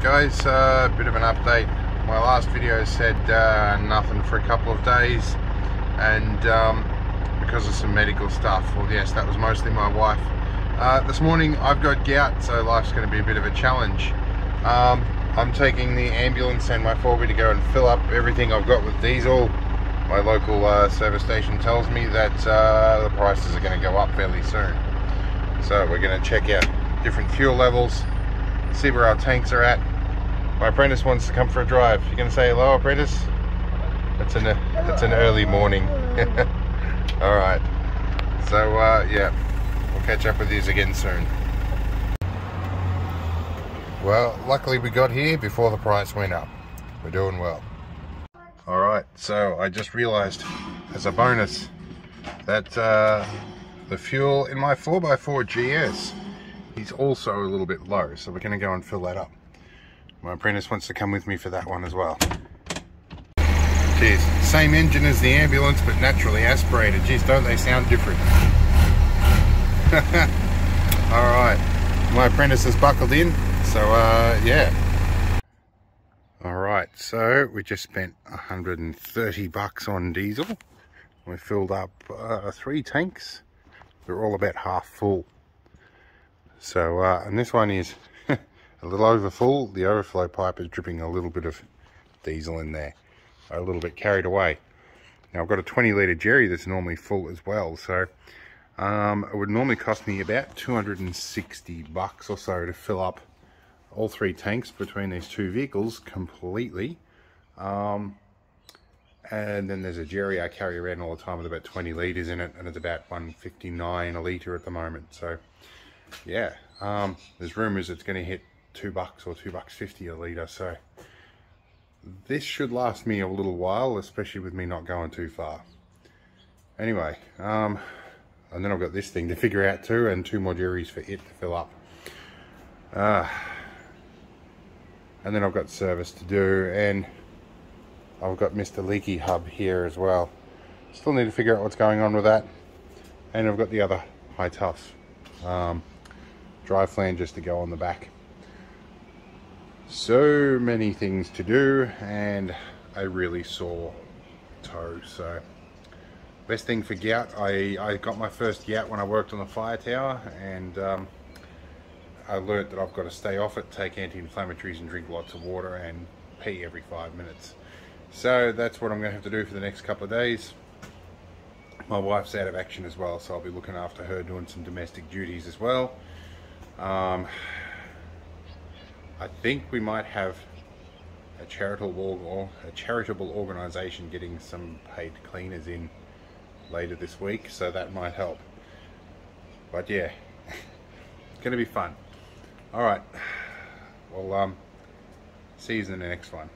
guys, bit of an update. My last video said nothing for a couple of days, and because of some medical stuff. Well, yes, that was mostly my wife. This morning I've got gout, so life's going to be a bit of a challenge. I'm taking the ambulance and my 4B to go and fill up everything I've got with diesel. My local service station tells me that the prices are going to go up fairly soon. So we're going to check out different fuel levels, see where our tanks are at. My apprentice wants to come for a drive. You going to say hello, apprentice? It's an early morning. All right. So yeah, we'll catch up with you again soon. Well, luckily we got here before the price went up. We're doing well. All right. So I just realized, as a bonus, that the fuel in my 4x4 GS is also a little bit low, so we're going to go and fill that up. My apprentice wants to come with me for that one as well. Geez, same engine as the ambulance, but naturally aspirated. Geez, don't they sound different? All right, my apprentice is buckled in, so yeah. All right, so we just spent 130 bucks on diesel. We filled up 3 tanks. They're all about half full. So, and this one is a little over full. The overflow pipe is dripping a little bit of diesel in there. A little bit carried away. Now I've got a 20 litre jerry that's normally full as well. So it would normally cost me about 260 bucks or so to fill up all 3 tanks between these 2 vehicles completely. And then there's a jerry I carry around all the time with about 20 litres in it, and it's about $1.59 a litre at the moment. So yeah, there's rumours it's going to hit $2 or $2.50 a litre, so this should last me a little while, especially with me not going too far. Anyway, and then I've got this thing to figure out too, and 2 more jerrys for it to fill up. And then I've got service to do, and I've got Mr. Leaky Hub here as well. Still need to figure out what's going on with that. And I've got the other high tough drive flanges to go on the back. So many things to do, and a really sore toe. So best thing for gout, I got my first gout when I worked on the fire tower, and I learnt that I've got to stay off it, take anti-inflammatories and drink lots of water, and pee every 5 minutes. So that's what I'm going to have to do for the next couple of days. My wife's out of action as well, so I'll be looking after her, doing some domestic duties as well. I think we might have a charitable organisation getting some paid cleaners in later this week, so that might help. But yeah, it's going to be fun. All right, well, see you in the next one.